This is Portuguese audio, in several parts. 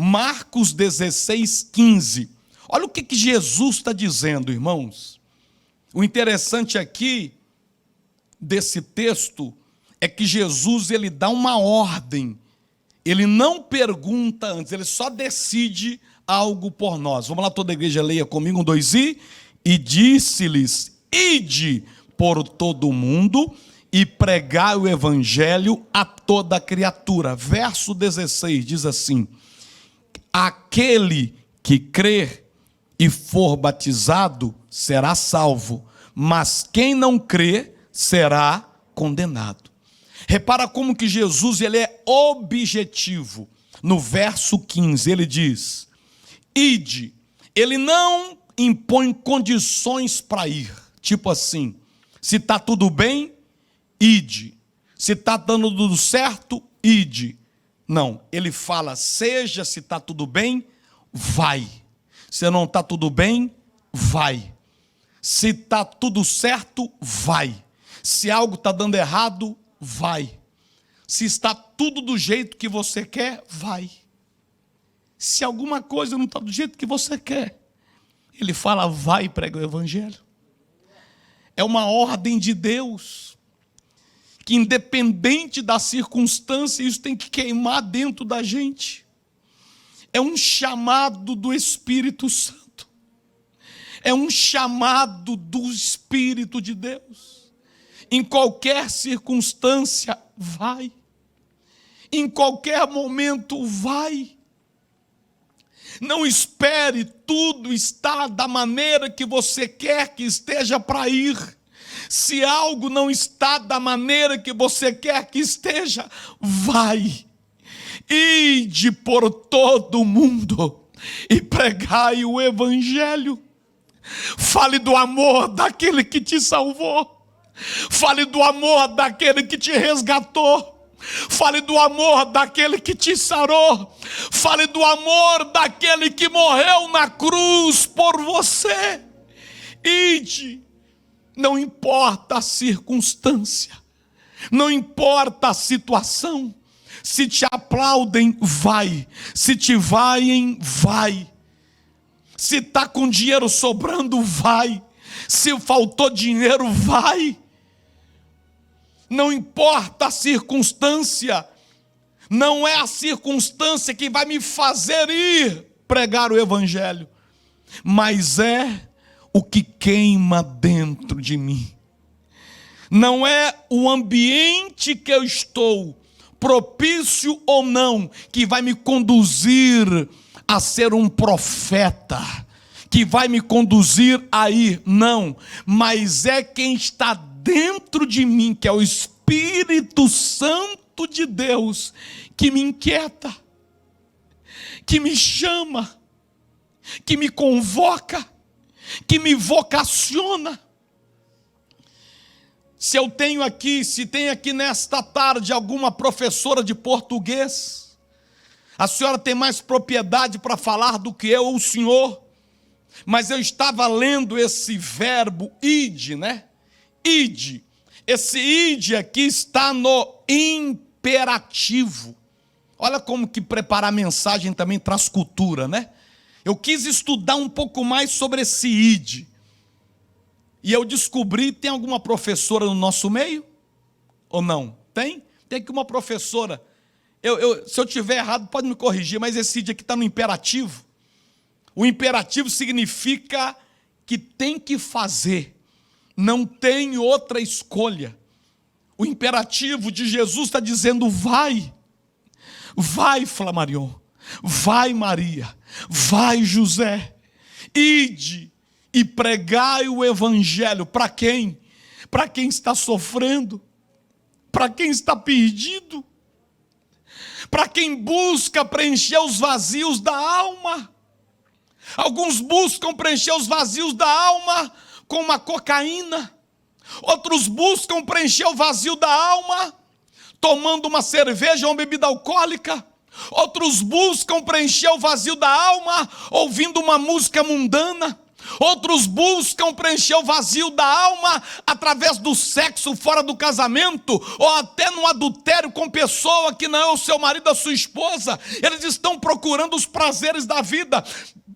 Marcos 16:15. Olha o que Jesus está dizendo, irmãos. O interessante aqui desse texto é que Jesus, ele dá uma ordem. Ele não pergunta antes, ele só decide algo por nós. Vamos lá, toda a igreja, leia comigo, 1, 2, e disse-lhes: ide por todo o mundo e pregai o evangelho a toda criatura. Verso 16 diz assim: aquele que crer e for batizado será salvo, mas quem não crer será condenado. Repara como que Jesus, ele é objetivo. No verso 15 ele diz: ide. Ele não impõe condições para ir, tipo assim, se está tudo bem, ide. Se está dando tudo certo, ide. Não, ele fala, seja se está tudo bem, vai. Se não está tudo bem, vai. Se está tudo certo, vai. Se algo está dando errado, vai. Se está tudo do jeito que você quer, vai. Se alguma coisa não está do jeito que você quer, ele fala, vai e prega o evangelho. É uma ordem de Deus, que independente da circunstância, isso tem que queimar dentro da gente. É um chamado do Espírito Santo. É um chamado do Espírito de Deus. Em qualquer circunstância, vai. Em qualquer momento, vai. Não espere tudo estar da maneira que você quer que esteja para ir. Se algo não está da maneira que você quer que esteja, vai. Ide por todo o mundo e pregai o evangelho. Fale do amor daquele que te salvou. Fale do amor daquele que te resgatou. Fale do amor daquele que te sarou. Fale do amor daquele que morreu na cruz por você. Ide. Não importa a circunstância, não importa a situação. Se te aplaudem, vai. Se te vaiem, vai. Se está com dinheiro sobrando, vai. Se faltou dinheiro, vai. Não importa a circunstância, não é a circunstância que vai me fazer ir pregar o evangelho, mas é o que queima dentro de mim. Não é o ambiente que eu estou, propício ou não, que vai me conduzir a ser um profeta, que vai me conduzir a ir, não, mas é quem está dentro de mim, que é o Espírito Santo de Deus, que me inquieta, que me chama, que me convoca, que me vocaciona. Se tem aqui nesta tarde alguma professora de português, a senhora tem mais propriedade para falar do que eu ou o senhor, mas eu estava lendo esse verbo ide, né? Ide. Esse ide aqui está no imperativo. Olha como que preparar a mensagem também traz cultura, né? Eu quis estudar um pouco mais sobre esse ide. E eu descobri, tem alguma professora no nosso meio? Ou não? Tem? Tem aqui uma professora. Se eu tiver errado, pode me corrigir, mas esse ide aqui está no imperativo. O imperativo significa que tem que fazer. Não tem outra escolha. O imperativo de Jesus está dizendo, vai. Vai, Flamarion. Vai, Maria. Vai, José. Ide e pregai o evangelho. Para quem? Para quem está sofrendo. Para quem está perdido. Para quem busca preencher os vazios da alma. Alguns buscam preencher os vazios da alma com uma cocaína. Outros buscam preencher o vazio da alma tomando uma cerveja ou uma bebida alcoólica. Outros buscam preencher o vazio da alma ouvindo uma música mundana. Outros buscam preencher o vazio da alma através do sexo fora do casamento, ou até no adultério com pessoa que não é o seu marido ou a sua esposa. Eles estão procurando os prazeres da vida.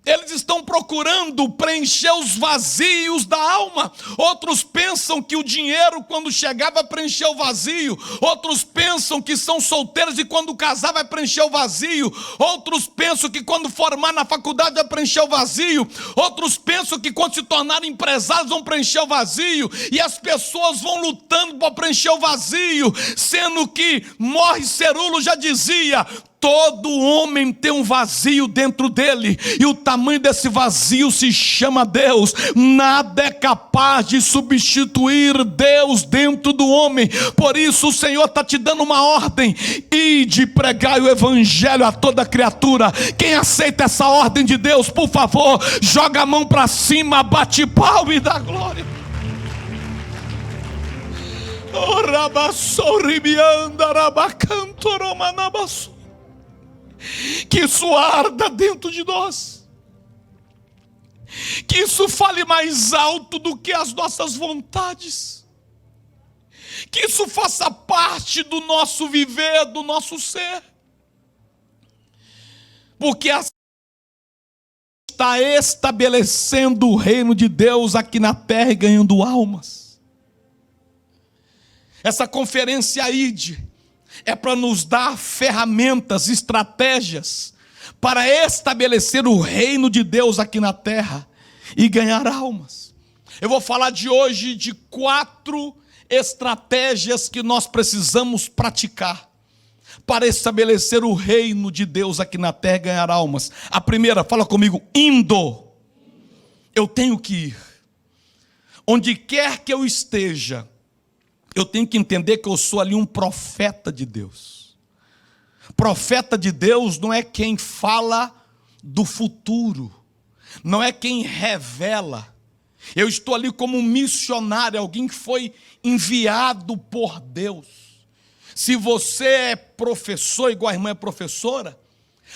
Eles estão procurando preencher os vazios da alma. Outros pensam que o dinheiro, quando chegar, vai preencher o vazio. Outros pensam que são solteiros e quando casar vai preencher o vazio. Outros pensam que quando formar na faculdade vai preencher o vazio. Outros pensam que quando se tornarem empresários vão preencher o vazio. E as pessoas vão lutando para preencher o vazio, sendo que Morris Cerullo já dizia: todo homem tem um vazio dentro dele, e o tamanho desse vazio se chama Deus. Nada é capaz de substituir Deus dentro do homem. Por isso o Senhor está te dando uma ordem: ide pregar o evangelho a toda criatura. Quem aceita essa ordem de Deus, por favor, joga a mão para cima, bate palma e dá glória. Que isso arda dentro de nós, que isso fale mais alto do que as nossas vontades, que isso faça parte do nosso viver, do nosso ser, porque assim está estabelecendo o reino de Deus aqui na terra e ganhando almas. Essa conferência ID é para nos dar ferramentas, estratégias para estabelecer o reino de Deus aqui na terra e ganhar almas. Eu vou falar de hoje de 4 estratégias que nós precisamos praticar para estabelecer o reino de Deus aqui na terra e ganhar almas. A primeira, fala comigo, indo. Eu tenho que ir. Onde quer que eu esteja, eu tenho que entender que eu sou ali um profeta de Deus. Profeta de Deus não é quem fala do futuro, não é quem revela. Eu estou ali como um missionário, alguém que foi enviado por Deus. Se você é professor, igual a irmã é professora,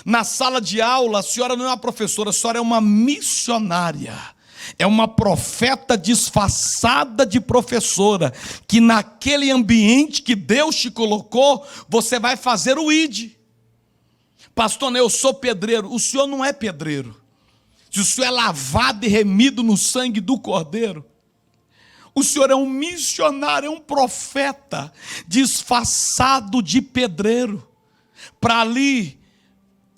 na sala de aula a senhora não é uma professora, a senhora é uma missionária. É uma profeta disfarçada de professora, que naquele ambiente que Deus te colocou, você vai fazer o ID. Pastor, eu sou pedreiro. O senhor não é pedreiro. Se o senhor é lavado e remido no sangue do Cordeiro, o senhor é um missionário, é um profeta disfarçado de pedreiro, para ali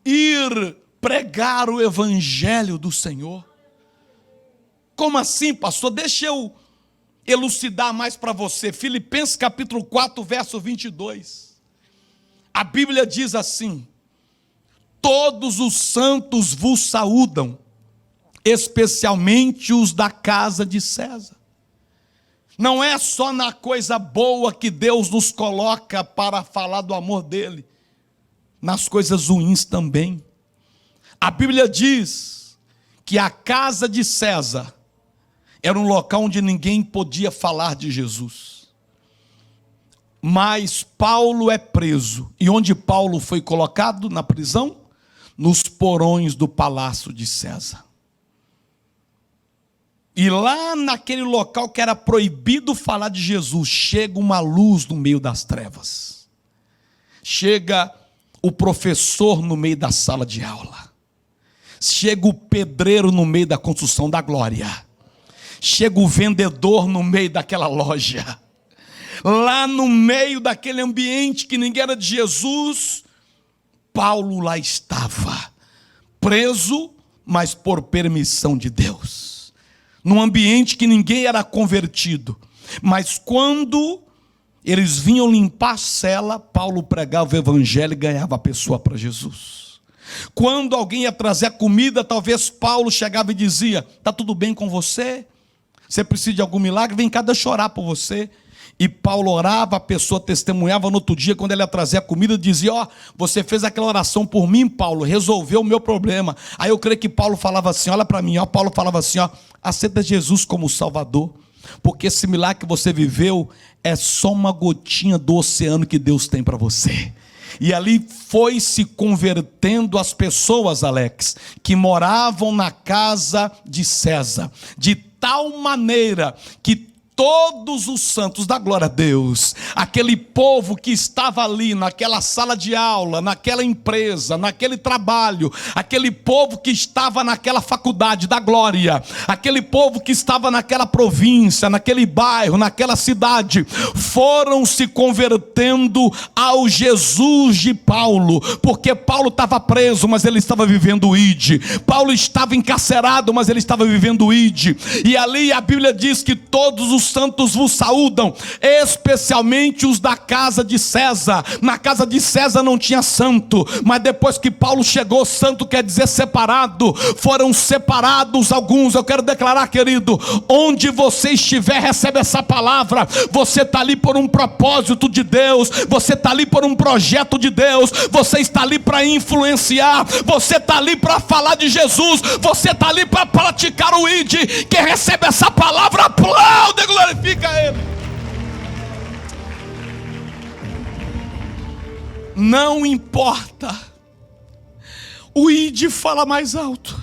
ir pregar o evangelho do Senhor. Como assim, pastor? Deixa eu elucidar mais para você. Filipenses capítulo 4, verso 22. A Bíblia diz assim: todos os santos vos saúdam, especialmente os da casa de César. Não é só na coisa boa que Deus nos coloca para falar do amor dele, nas coisas ruins também. A Bíblia diz que a casa de César era um local onde ninguém podia falar de Jesus. Mas Paulo é preso. E onde Paulo foi colocado na prisão? Nos porões do palácio de César. E lá naquele local que era proibido falar de Jesus, chega uma luz no meio das trevas. Chega o professor no meio da sala de aula. Chega o pedreiro no meio da construção da glória. Chega o vendedor no meio daquela loja. Lá no meio daquele ambiente que ninguém era de Jesus, Paulo lá estava, preso, mas por permissão de Deus. Num ambiente que ninguém era convertido. Mas quando eles vinham limpar a cela, Paulo pregava o evangelho e ganhava a pessoa para Jesus. Quando alguém ia trazer a comida, talvez Paulo chegava e dizia: está tudo bem com você? Você precisa de algum milagre? Vem cá, deixa eu orar por você. E Paulo orava, a pessoa testemunhava no outro dia, quando ele ia trazer a comida, dizia: ó, você fez aquela oração por mim, Paulo, resolveu o meu problema. Aí eu creio que Paulo falava assim, olha para mim, ó, Paulo falava assim, ó, aceita Jesus como Salvador, porque esse milagre que você viveu é só uma gotinha do oceano que Deus tem para você. E ali foi se convertendo as pessoas, Alex, que moravam na casa de César, de tal maneira que todos os santos, da glória a Deus, aquele povo que estava ali naquela sala de aula, naquela empresa, naquele trabalho, aquele povo que estava naquela faculdade da glória, aquele povo que estava naquela província, naquele bairro, naquela cidade, foram se convertendo ao Jesus de Paulo, porque Paulo estava preso, mas ele estava vivendo o ID. Paulo estava encarcerado, mas ele estava vivendo o ID. E ali a Bíblia diz que todos os santos vos saúdam, especialmente os da casa de César. Na casa de César não tinha santo, mas depois que Paulo chegou, santo quer dizer separado. Foram separados alguns. Eu quero declarar, querido, onde você estiver, recebe essa palavra. Você está ali por um propósito de Deus, você está ali por um projeto de Deus, você está ali para influenciar, você está ali para falar de Jesus, você está ali para praticar o ID. Quem recebe essa palavra, aplaude, glorifica Ele. Não importa, o ID fala mais alto.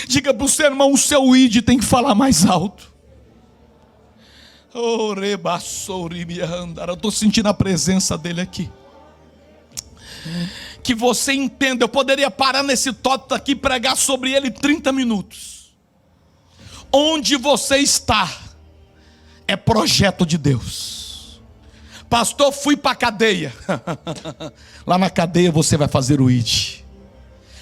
Diga para o seu irmão, o seu ID tem que falar mais alto. Oh, eu estou sentindo a presença dele aqui. Que você entenda, eu poderia parar nesse tópico aqui e pregar sobre ele 30 minutos. Onde você está é projeto de Deus. Pastor, fui para a cadeia. Lá na cadeia você vai fazer o ID.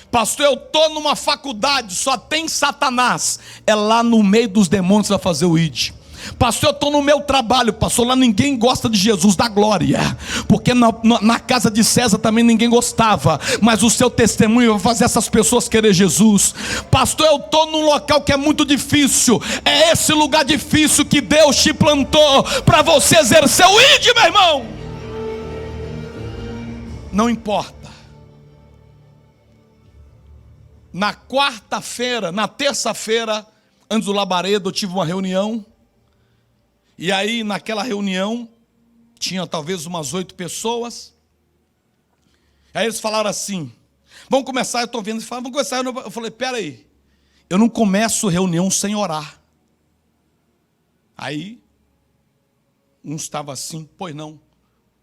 Pastor, eu estou numa faculdade, só tem Satanás. É lá no meio dos demônios que você vai fazer o ID. Pastor, eu estou no meu trabalho, pastor, lá ninguém gosta de Jesus da glória, porque na casa de César também ninguém gostava, mas o seu testemunho vai fazer essas pessoas querer Jesus. Pastor, eu estou num local que é muito difícil, é esse lugar difícil que Deus te plantou para você exercer o ID, meu irmão. Não importa. Na quarta-feira, na terça-feira, antes do labaredo, eu tive uma reunião. E aí naquela reunião tinha talvez umas 8 pessoas. Aí eles falaram assim: vamos começar, eu estou vendo, eles falaram, vamos começar. Eu falei, pera aí, eu não começo reunião sem orar. Aí uns estavam assim, pois não.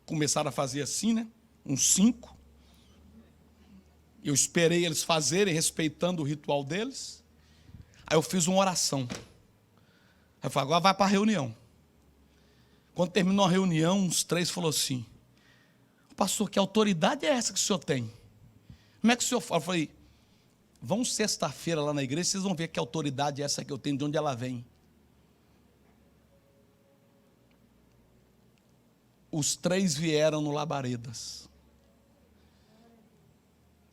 Começaram a fazer assim, né? Uns 5. Eu esperei eles fazerem, respeitando o ritual deles. Aí eu fiz uma oração. Aí eu falei, agora vai para a reunião. Quando terminou a reunião, uns 3 falaram assim: pastor, que autoridade é essa que o senhor tem? Como é que o senhor fala? Eu falei, vamos sexta-feira lá na igreja, vocês vão ver que autoridade é essa que eu tenho, de onde ela vem. Os 3 vieram no Labaredas.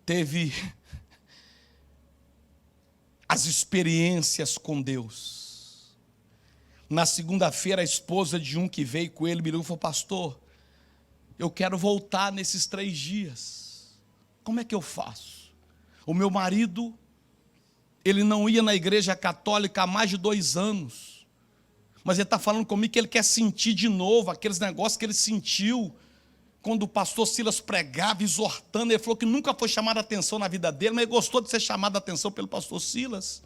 Teve as experiências com Deus. Na segunda-feira, a esposa de um que veio com ele me ligou e falou: pastor, eu quero voltar nesses 3 dias. Como é que eu faço? O meu marido, ele não ia na igreja católica há mais de 2 anos. Mas ele está falando comigo que ele quer sentir de novo aqueles negócios que ele sentiu quando o pastor Silas pregava, exortando. Ele falou que nunca foi chamado a atenção na vida dele, mas ele gostou de ser chamado a atenção pelo pastor Silas.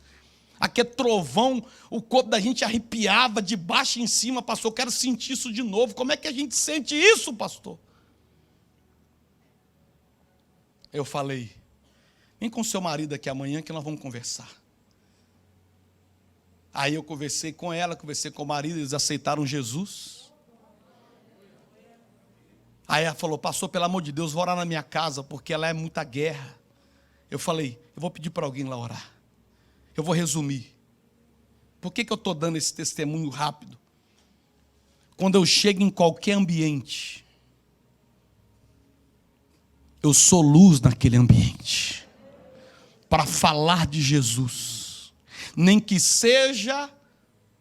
Aquele trovão, o corpo da gente arrepiava de baixo em cima. Pastor, eu quero sentir isso de novo. Como é que a gente sente isso, pastor? Eu falei, vem com seu marido aqui amanhã que nós vamos conversar. Aí eu conversei com ela, conversei com o marido, eles aceitaram Jesus. Aí ela falou, pastor, pelo amor de Deus, vou orar na minha casa, porque ela é muita guerra. Eu falei, eu vou pedir para alguém lá orar. Eu vou resumir. Por que eu estou dando esse testemunho rápido? Quando eu chego em qualquer ambiente, eu sou luz naquele ambiente, para falar de Jesus, nem que seja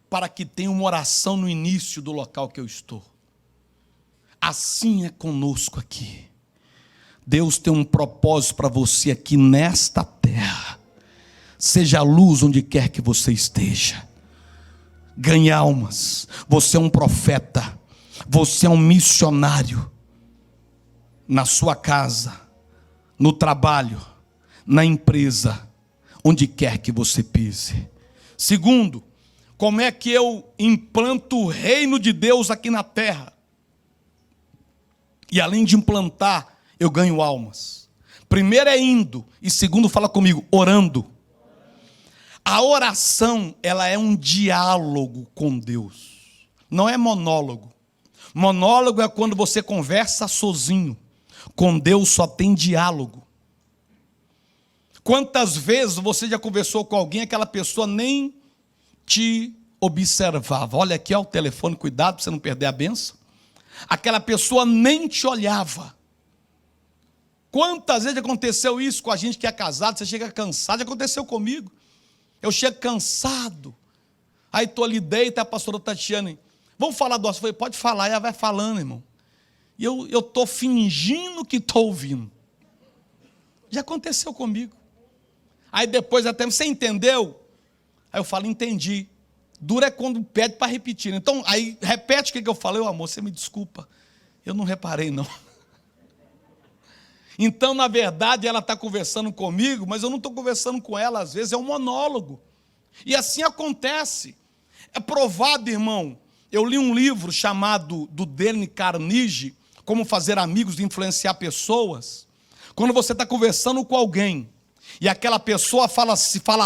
para que tenha uma oração no início do local que eu estou. Assim é conosco aqui. Deus tem um propósito para você aqui nesta terra. Seja a luz onde quer que você esteja. Ganhe almas. Você é um profeta. Você é um missionário. na sua casa, no trabalho, na empresa, onde quer que você pise. Segundo, como é que eu implanto o reino de Deus aqui na terra? E além de implantar, eu ganho almas. Primeiro é indo, e segundo, fala comigo, orando. A oração, ela é um diálogo com Deus, não é monólogo. Monólogo é quando você conversa sozinho. Com Deus só tem diálogo. Quantas vezes você já conversou com alguém, aquela pessoa nem te observava? Olha aqui, ó, o telefone, cuidado para você não perder a bênção. Aquela pessoa nem te olhava. Quantas vezes aconteceu isso com a gente que é casado? Você chega cansado, já aconteceu comigo. Eu chego cansado. Aí estou ali deita, a pastora Tatiana, vamos falar do assunto? Eu falei, pode falar, e ela vai falando, irmão. E eu estou fingindo que estou ouvindo. Já aconteceu comigo. Aí depois até, você entendeu? Aí eu falo, entendi. Dura é quando pede para repetir. Então, aí repete o que eu falei. Amor, você me desculpa. Eu não reparei, não. Então, na verdade, ela está conversando comigo, mas eu não estou conversando com ela. Às vezes é um monólogo. E assim acontece. É provado, irmão. Eu li um livro chamado do Dale Carnegie, Como Fazer Amigos e Influenciar Pessoas. Quando você está conversando com alguém, e aquela pessoa fala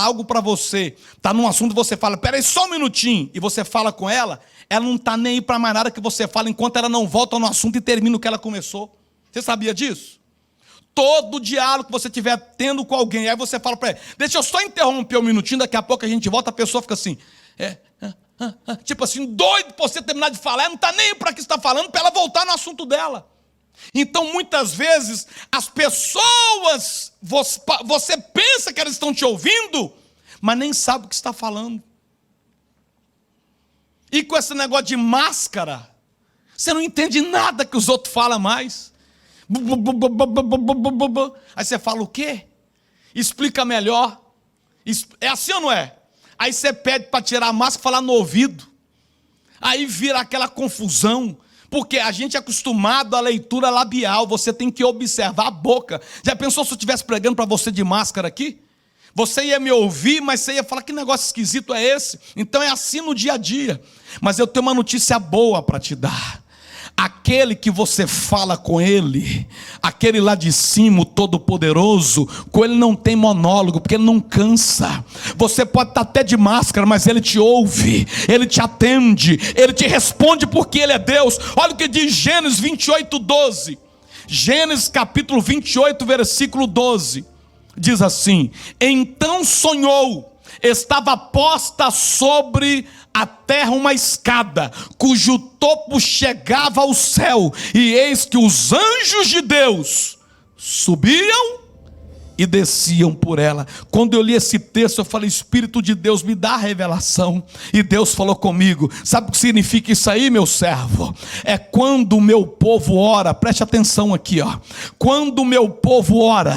algo para você, está num assunto, você fala, peraí só um minutinho, e você fala com ela não está nem aí para mais nada que você fala, enquanto ela não volta no assunto e termina o que ela começou. Você sabia disso? Todo diálogo que você estiver tendo com alguém, aí você fala para ela, deixa eu só interromper um minutinho, daqui a pouco a gente volta, a pessoa fica assim, tipo assim, doido para você terminar de falar, ela não está nem aí para que você está falando, para ela voltar no assunto dela. Então, muitas vezes, as pessoas, você pensa que elas estão te ouvindo, mas nem sabe o que está falando. E com esse negócio de máscara, você não entende nada que os outros falam mais. Aí você fala o quê? Explica melhor. É assim ou não é? Aí você pede para tirar a máscara e falar no ouvido. Aí vira aquela confusão. Porque a gente é acostumado à leitura labial, você tem que observar a boca. Já pensou se eu estivesse pregando para você de máscara aqui? Você ia me ouvir, mas você ia falar, que negócio esquisito é esse? Então é assim no dia a dia. Mas eu tenho uma notícia boa para te dar. Aquele que você fala com ele, aquele lá de cima, o Todo-Poderoso, com ele não tem monólogo, porque ele não cansa. Você pode estar até de máscara, mas ele te ouve, ele te atende, ele te responde porque ele é Deus. Olha o que diz Gênesis 28, 12. Gênesis capítulo 28, versículo 12. Diz assim, então sonhou, estava posta sobre a terra uma escada, cujo topo chegava ao céu, e eis que os anjos de Deus subiam e desciam por ela. Quando eu li esse texto, eu falei, Espírito de Deus, me dá a revelação. E Deus falou comigo, sabe o que significa isso aí, meu servo? É quando o meu povo ora, preste atenção aqui, ó. Quando o meu povo ora,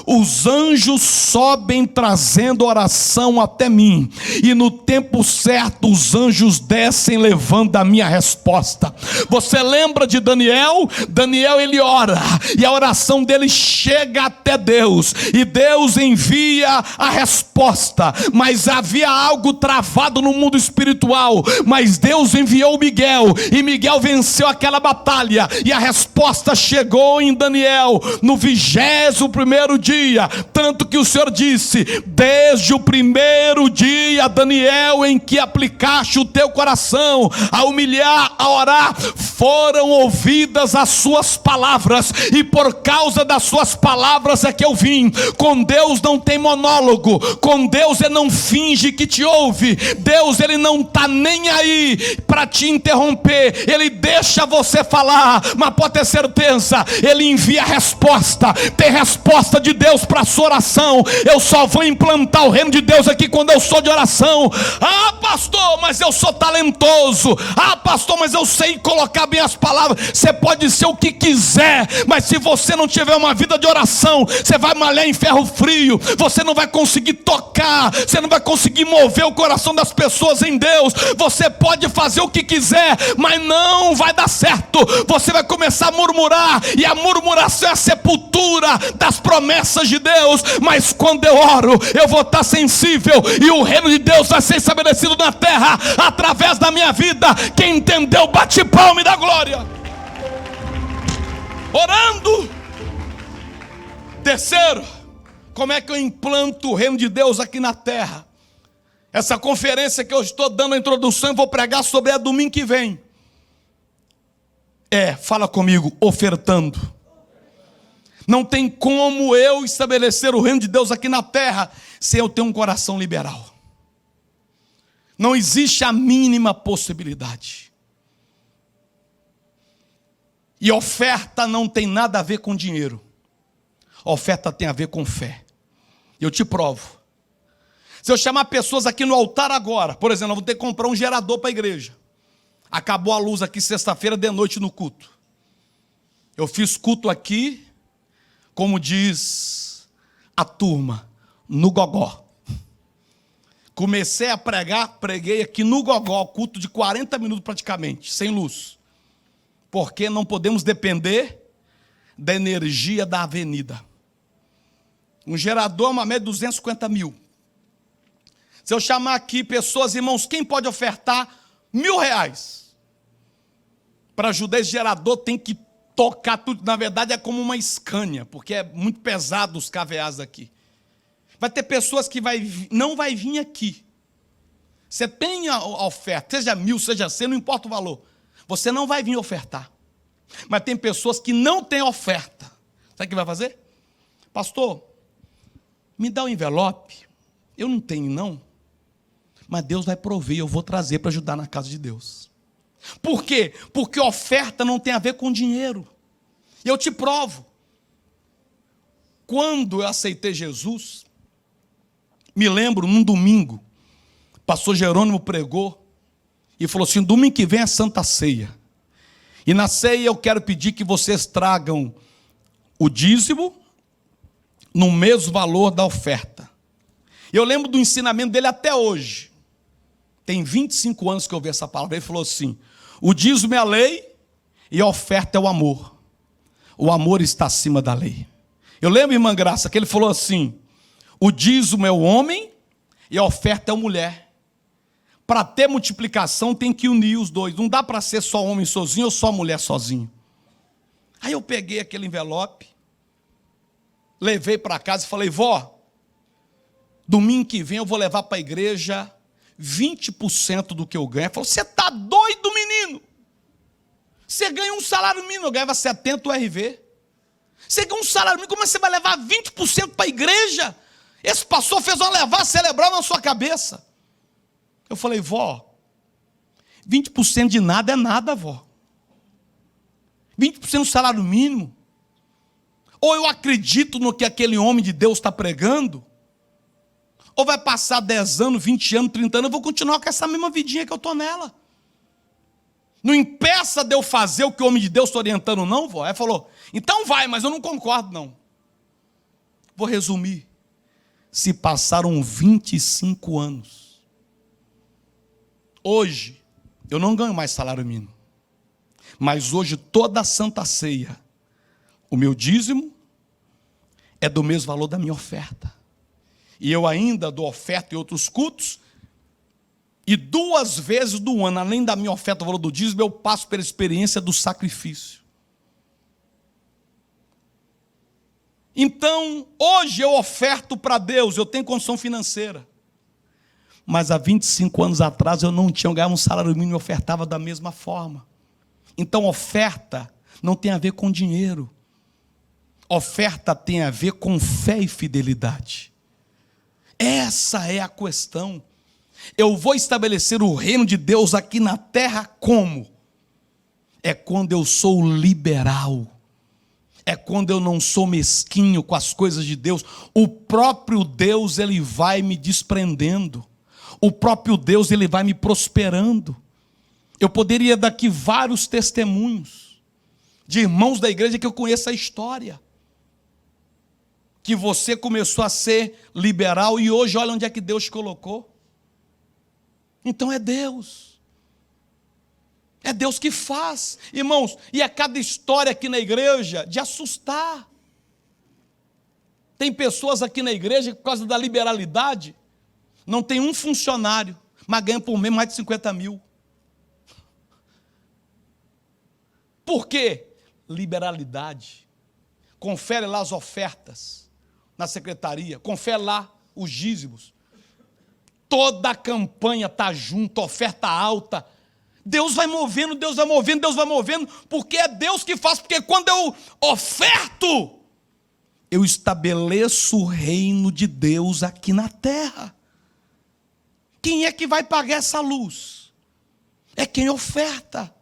os anjos sobem trazendo oração até mim, e no tempo certo os anjos descem levando a minha resposta. Você lembra de Daniel? Daniel, ele ora, e a oração dele chega até Deus, e Deus envia a resposta. Mas havia algo travado no mundo espiritual, mas Deus enviou Miguel, e Miguel venceu aquela batalha, e a resposta chegou em Daniel no 21º dia. Tanto que o Senhor disse, desde o primeiro dia, Daniel, em que aplicaste o teu coração a humilhar, a orar, foram ouvidas as suas palavras, e por causa das suas palavras é que eu vim. Com Deus não tem monólogo, com Deus ele não finge que te ouve. Deus, ele não está nem aí para te interromper, ele deixa você falar, mas pode ter certeza, ele envia a resposta. Tem resposta de Deus para a sua oração. Eu só vou implantar o reino de Deus aqui quando eu sou de oração. Ah, pastor, mas eu sou talentoso. Ah, pastor, mas eu sei colocar bem as palavras. Você pode ser o que quiser, mas se você não tiver uma vida de oração, você vai malhar trabalhar em ferro frio, você não vai conseguir tocar, você não vai conseguir mover o coração das pessoas em Deus. Você pode fazer o que quiser, mas não vai dar certo. Você vai começar a murmurar, e a murmuração é a sepultura das promessas de Deus. Mas quando eu oro, eu vou estar sensível, e o reino de Deus vai ser estabelecido na terra, através da minha vida. Quem entendeu, bate palma e dá glória. Orando. Terceiro, como é que eu implanto o reino de Deus aqui na terra? Essa conferência que eu estou dando a introdução, eu vou pregar sobre ela domingo que vem. Fala comigo, ofertando. Não tem como eu estabelecer o reino de Deus aqui na terra sem eu ter um coração liberal. Não existe a mínima possibilidade. E oferta não tem nada a ver com dinheiro. Oferta tem a ver com fé. Eu te provo. Se eu chamar pessoas aqui no altar agora, por exemplo, eu vou ter que comprar um gerador para a igreja. Acabou a luz aqui sexta-feira de noite no culto. Eu fiz culto aqui, como diz a turma, no gogó. Comecei a pregar, preguei aqui no gogó, culto de 40 minutos praticamente, sem luz. Porque não podemos depender da energia da avenida. Um gerador é uma média de 250 mil. Se eu chamar aqui pessoas, irmãos, quem pode ofertar R$1.000 para ajudar esse gerador? Tem que tocar tudo. Na verdade é como uma Scania, porque é muito pesado os KVAs aqui. Vai ter pessoas que não vai vir aqui. Você tem a oferta, seja 1.000, seja 100, não importa o valor. Você não vai vir ofertar. Mas tem pessoas que não têm oferta. Sabe o que vai fazer? Pastor, me dá um envelope. Eu não tenho, não. Mas Deus vai prover, eu vou trazer para ajudar na casa de Deus. Por quê? Porque oferta não tem a ver com dinheiro. E eu te provo. Quando eu aceitei Jesus, me lembro, num domingo, o pastor Jerônimo pregou e falou assim: domingo que vem é Santa Ceia. E na ceia eu quero pedir que vocês tragam o dízimo no mesmo valor da oferta. Eu lembro do ensinamento dele até hoje. Tem 25 anos que eu ouvi essa palavra. Ele falou assim: o dízimo é a lei e a oferta é o amor. O amor está acima da lei. Eu lembro, irmã Graça, que ele falou assim: o dízimo é o homem e a oferta é a mulher. Para ter multiplicação tem que unir os dois. Não dá para ser só homem sozinho ou só mulher sozinho. Aí eu peguei aquele envelope, levei para casa e falei: vó, domingo que vem eu vou levar para a igreja 20% do que eu ganho. Ela falou: você está doido, menino? Você ganha um salário mínimo. Eu ganhava 70 URV. Você ganha um salário mínimo, como você vai levar 20% para a igreja? Esse pastor fez uma levar celebrar na sua cabeça. Eu falei: vó, 20% de nada é nada, vó. 20% do salário mínimo. Ou eu acredito no que aquele homem de Deus está pregando, ou vai passar 10 anos, 20 anos, 30 anos, eu vou continuar com essa mesma vidinha que eu estou nela. Não impeça de eu fazer o que o homem de Deus está orientando, não, vó. Ela falou: então vai, mas eu não concordo, não. Vou resumir. Se passaram 25 anos. Hoje, eu não ganho mais salário mínimo. Mas hoje, toda a Santa Ceia, o meu dízimo é do mesmo valor da minha oferta. E eu ainda dou oferta em outros cultos. E 2 vezes do ano, além da minha oferta, o valor do dízimo, eu passo pela experiência do sacrifício. Então, hoje eu oferto para Deus, eu tenho condição financeira. Mas há 25 anos atrás eu não tinha ganhado um salário mínimo e ofertava da mesma forma. Então, oferta não tem a ver com dinheiro. Oferta tem a ver com fé e fidelidade. Essa é a questão. Eu vou estabelecer o reino de Deus aqui na terra como? É quando eu sou liberal. É quando eu não sou mesquinho com as coisas de Deus. O próprio Deus, ele vai me desprendendo. O próprio Deus, ele vai me prosperando. Eu poderia dar aqui vários testemunhos de irmãos da igreja que eu conheço a história. que você começou a ser liberal e hoje olha onde é que Deus te colocou. Então é Deus. É Deus que faz. Irmãos, e é cada história aqui na igreja de assustar. Tem pessoas aqui na igreja que, por causa da liberalidade, não tem um funcionário, mas ganha por mês mais de 50 mil. Por quê? Liberalidade. Confere lá as ofertas na secretaria, confere lá os dízimos. Toda a campanha está junto, oferta alta. Deus vai movendo, Deus vai movendo, Deus vai movendo, porque é Deus que faz, porque quando eu oferto, eu estabeleço o reino de Deus aqui na terra. Quem é que vai pagar essa luz? É quem oferta.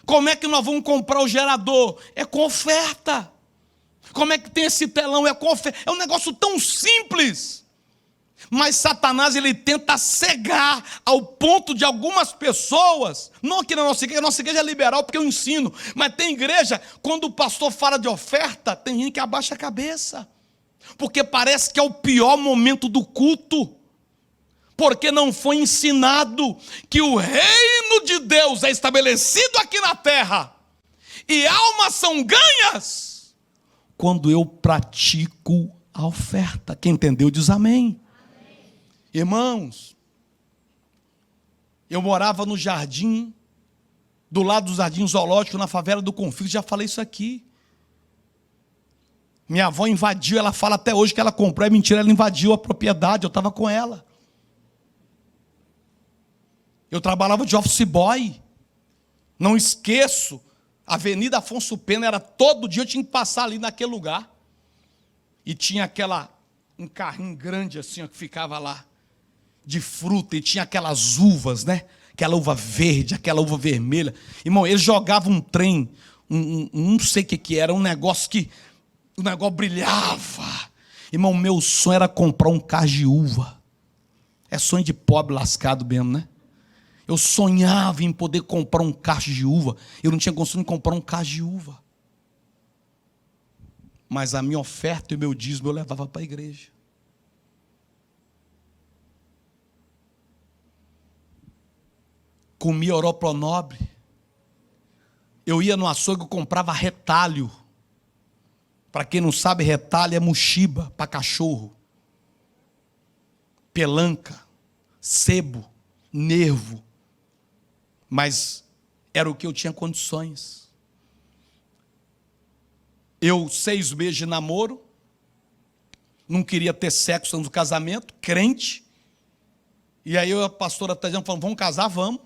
Como é que nós vamos comprar o gerador? É com oferta. Como é que tem esse telão? É com oferta. É um negócio tão simples. Mas Satanás, ele tenta cegar ao ponto de algumas pessoas, não aqui na nossa igreja é liberal porque eu ensino, mas tem igreja, quando o pastor fala de oferta, tem gente que abaixa a cabeça, porque parece que é o pior momento do culto, porque não foi ensinado que o reino de Deus é estabelecido aqui na terra, e almas são ganhas, quando eu pratico a oferta. Quem entendeu diz amém. Irmãos, eu morava no jardim, do lado do jardim zoológico, na favela do Confins, já falei isso aqui. Minha avó invadiu, ela fala até hoje que ela comprou, é mentira, ela invadiu a propriedade, eu estava com ela. Eu trabalhava de office boy, não esqueço, a Avenida Afonso Pena, era todo dia, eu tinha que passar ali naquele lugar. E tinha um carrinho grande assim, ó, que ficava lá, de fruta, e tinha aquelas uvas, né? Aquela uva verde, aquela uva vermelha. Irmão, eles jogavam um trem, não sei o que era, um negócio que, o negócio brilhava. Irmão, meu sonho era comprar um cacho de uva. É sonho de pobre lascado mesmo, né? Eu sonhava em poder comprar um cacho de uva. Eu não tinha condição de comprar um cacho de uva. Mas a minha oferta e o meu dízimo eu levava para a igreja. Comia oropronobre. Eu ia no açougue e comprava retalho. Para quem não sabe, retalho é mochiba para cachorro. Pelanca, sebo, nervo. Mas era o que eu tinha condições. Eu, 6 meses de namoro, não queria ter sexo antes do casamento, crente. E aí a pastora Tadiana falou, vamos casar, vamos.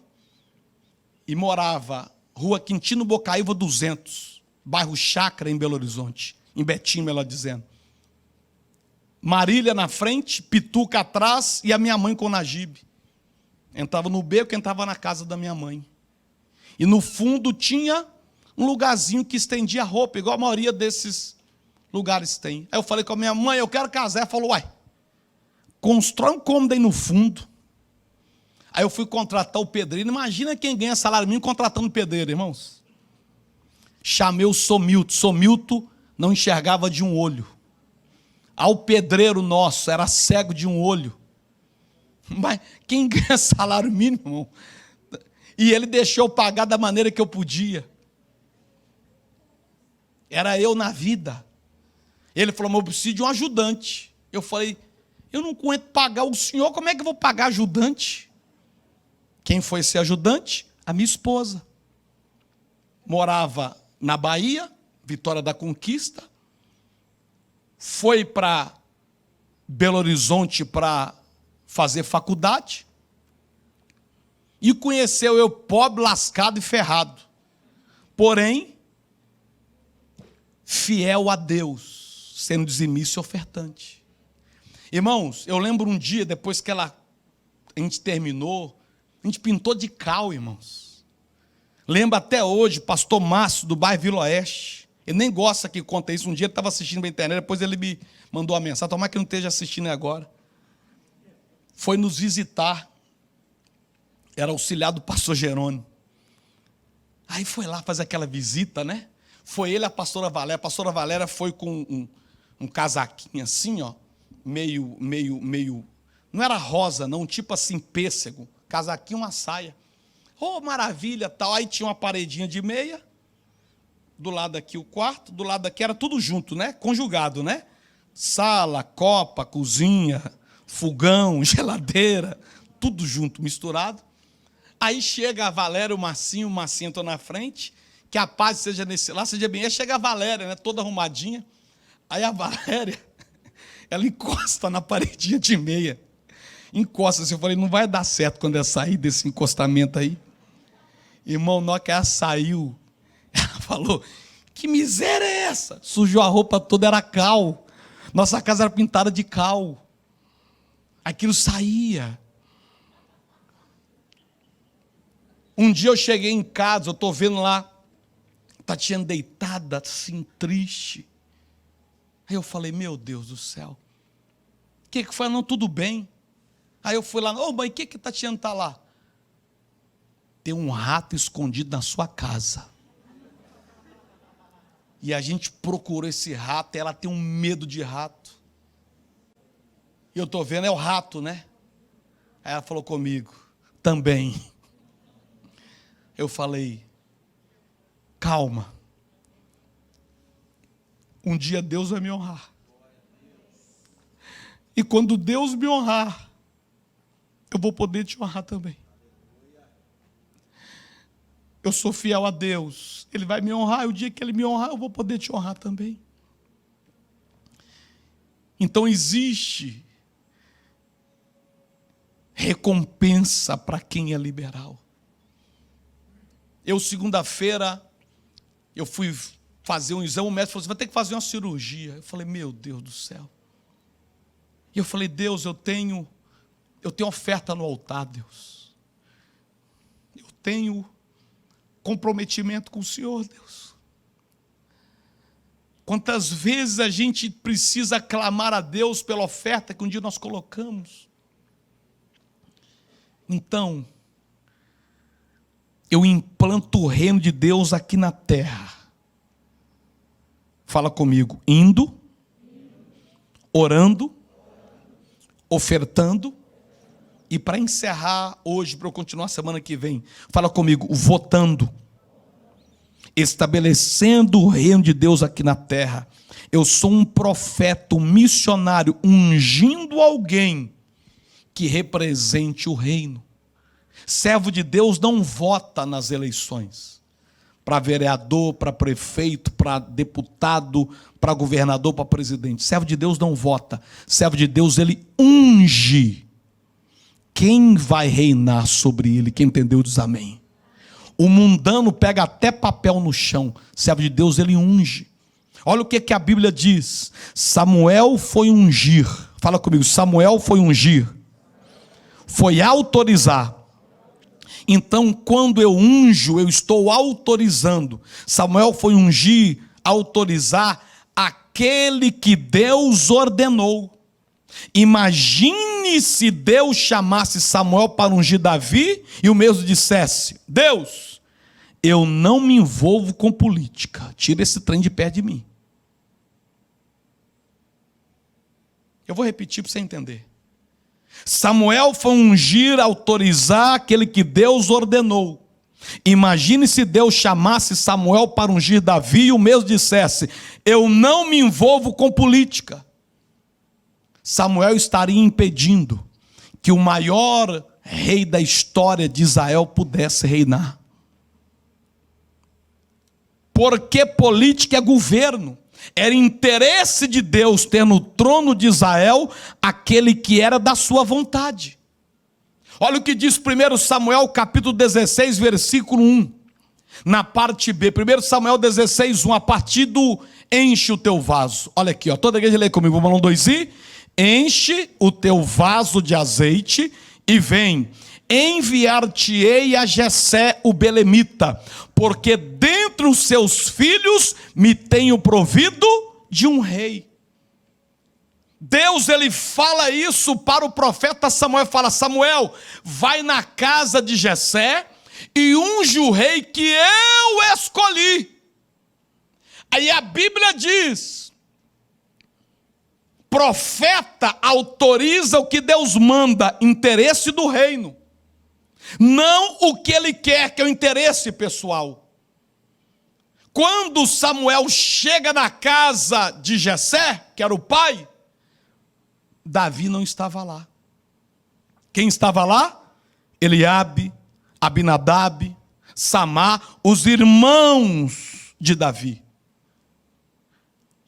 E morava, Rua Quintino Bocaíva 200, bairro Chácara, em Belo Horizonte, em Betim, ela dizendo. Marília na frente, Pituca atrás e a minha mãe com o Najib. Entrava no beco, entrava na casa da minha mãe. E no fundo tinha um lugarzinho que estendia roupa, igual a maioria desses lugares tem. Aí eu falei com a minha mãe, eu quero casar. Ela falou, uai, constrói um cômodo aí no fundo. Aí eu fui contratar o pedreiro. Imagina quem ganha salário mínimo contratando pedreiro, irmãos. Chamei o Somilto. Somilto não enxergava de um olho. Ao pedreiro nosso, era cego de um olho. Mas quem ganha salário mínimo, irmão? E ele deixou eu pagar da maneira que eu podia. Era eu na vida. Ele falou, mas eu preciso de um ajudante. Eu falei, eu não aguento pagar o senhor, como é que eu vou pagar ajudante? Quem foi esse ajudante? A minha esposa. Morava na Bahia, Vitória da Conquista. Foi para Belo Horizonte para fazer faculdade. E conheceu eu pobre, lascado e ferrado. Porém, fiel a Deus, sendo dizimista e ofertante. Irmãos, eu lembro um dia, depois que a gente terminou, a gente pintou de cal, irmãos. Lembro até hoje, pastor Márcio, do bairro Vila Oeste. Ele nem gosta que conta isso. Um dia ele estava assistindo na internet, depois ele me mandou uma mensagem. Tomara que não esteja assistindo agora. Foi nos visitar. Era auxiliar do pastor Jerônimo. Aí foi lá fazer aquela visita, né? Foi ele e a pastora Valéria. A pastora Valéria foi com um casaquinho assim, ó, meio, não era rosa não, tipo assim, pêssego, casaquinho, uma saia. Oh, maravilha, tal. Aí tinha uma paredinha de meia, do lado aqui o quarto, do lado aqui era tudo junto, né? Conjugado, né? Sala, copa, cozinha, fogão, geladeira, tudo junto, misturado. Aí chega a Valéria, o Marcinho entrou na frente, que a paz seja nesse lá, seja bem. Aí chega a Valéria, né, toda arrumadinha. Aí a Valéria, ela encosta na paredinha de meia. Encosta assim, eu falei, não vai dar certo quando ela sair desse encostamento aí. Irmão, na hora que ela saiu, ela falou, que miséria é essa? Sujou a roupa toda, era cal. Nossa casa era pintada de cal. Aquilo saía. Um dia eu cheguei em casa, eu estou vendo lá, Tatiana deitada, assim, triste. Aí eu falei, meu Deus do céu. O que foi? Não, tudo bem. Aí eu fui lá, ô mãe, o que Tatiana está lá? Tem um rato escondido na sua casa. E a gente procurou esse rato, e ela tem um medo de rato. E eu estou vendo, é o rato, né? Aí ela falou comigo, também. Eu falei, calma. Um dia Deus vai me honrar. E quando Deus me honrar, eu vou poder te honrar também. Eu sou fiel a Deus. Ele vai me honrar, e o dia que Ele me honrar, eu vou poder te honrar também. Então existe recompensa para quem é liberal. Eu, segunda-feira, eu fui fazer um exame, o médico falou, você vai ter que fazer uma cirurgia. Eu falei, meu Deus do céu. E eu falei, Deus, eu tenho oferta no altar, Deus. Eu tenho comprometimento com o Senhor, Deus. Quantas vezes a gente precisa clamar a Deus pela oferta que um dia nós colocamos. Então, eu implanto o reino de Deus aqui na terra. Fala comigo, indo, orando, ofertando, e para encerrar hoje, para eu continuar semana que vem, fala comigo, votando, estabelecendo o reino de Deus aqui na terra. Eu sou um profeta, um missionário, ungindo alguém que represente o reino. Servo de Deus não vota nas eleições. Para vereador, para prefeito, para deputado, para governador, para presidente. Servo de Deus não vota. Servo de Deus, ele unge quem vai reinar sobre ele. Quem entendeu diz amém. O mundano pega até papel no chão. Servo de Deus, ele unge. Olha o que a Bíblia diz. Samuel foi ungir. Fala comigo, Samuel foi ungir. Foi autorizar. Então, quando eu unjo, eu estou autorizando. Samuel foi ungir, autorizar aquele que Deus ordenou. Imagine se Deus chamasse Samuel para ungir Davi e o mesmo dissesse, Deus, eu não me envolvo com política, tira esse trem de perto de mim. Eu vou repetir para você entender. Samuel foi ungir, autorizar aquele que Deus ordenou. Imagine se Deus chamasse Samuel para ungir Davi e o mesmo dissesse, eu não me envolvo com política. Samuel estaria impedindo que o maior rei da história de Israel pudesse reinar. Porque política é governo. Era interesse de Deus ter no trono de Israel aquele que era da sua vontade. Olha o que diz 1 Samuel capítulo 16, versículo 1. Na parte B, 1 Samuel 16, 1, a partir do enche o teu vaso. Olha aqui, ó, toda a igreja lê comigo, vamos lá, 1, 2 e... Enche o teu vaso de azeite e vem, enviar-te-ei a Jessé o belemita, porque dentre os seus filhos me tenho provido de um rei. Deus, ele fala isso para o profeta Samuel, fala, Samuel, vai na casa de Jessé e unge o rei que eu escolhi. Aí a Bíblia diz Profeta autoriza o que Deus manda, interesse do reino. Não o que ele quer, que é o interesse pessoal. Quando Samuel chega na casa de Jessé, que era o pai, Davi não estava lá. Quem estava lá? Eliabe, Abinadab, Samá, os irmãos de Davi.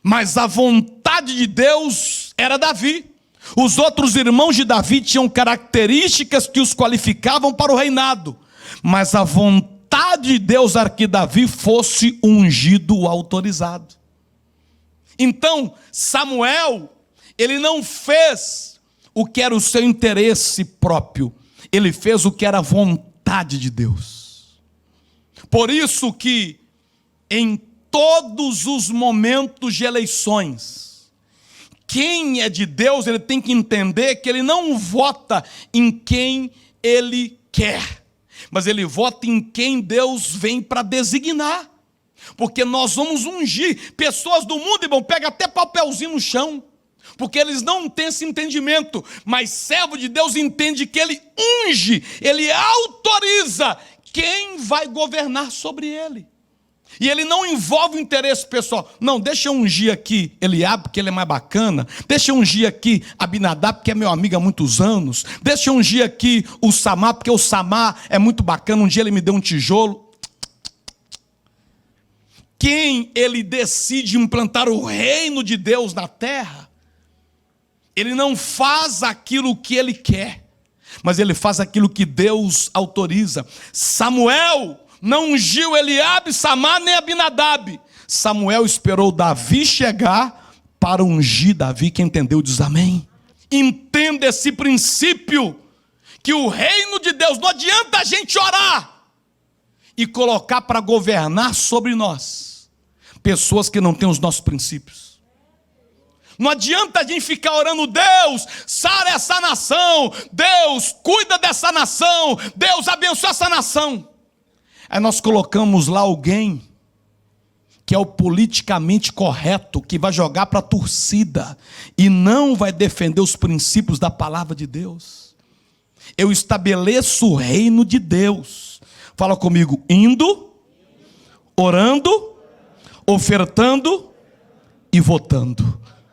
Mas a vontade de Deus era Davi. Os outros irmãos de Davi tinham características que os qualificavam para o reinado. Mas a vontade de Deus era que Davi fosse ungido, autorizado. Então, Samuel, ele não fez o que era o seu interesse próprio. Ele fez o que era a vontade de Deus. Por isso que em todos os momentos de eleições, quem é de Deus, ele tem que entender que ele não vota em quem ele quer, mas ele vota em quem Deus vem para designar. Porque nós vamos ungir pessoas do mundo, irmão, pega até papelzinho no chão, porque eles não têm esse entendimento. Mas servo de Deus entende que ele unge, ele autoriza quem vai governar sobre ele. E ele não envolve o interesse pessoal. Não, deixa eu ungir aqui Eliabe, porque ele é mais bacana. Deixa eu ungir aqui Abinadab, porque é meu amigo há muitos anos. Deixa eu ungir aqui o Samá, porque o Samá é muito bacana. Um dia ele me deu um tijolo. Quem ele decide implantar o reino de Deus na terra, ele não faz aquilo que ele quer, mas ele faz aquilo que Deus autoriza. Samuel não ungiu Eliabe, Samá nem Abinadab. Samuel esperou Davi chegar para ungir Davi. Quem entendeu diz amém. Entenda esse princípio, que o reino de Deus, não adianta a gente orar e colocar para governar sobre nós pessoas que não têm os nossos princípios. Não adianta a gente ficar orando: Deus, sara essa nação, Deus, cuida dessa nação, Deus, abençoa essa nação. Aí nós colocamos lá alguém que é o politicamente correto, que vai jogar para a torcida e não vai defender os princípios da palavra de Deus. Eu estabeleço o reino de Deus. Fala comigo: indo, orando, ofertando e votando.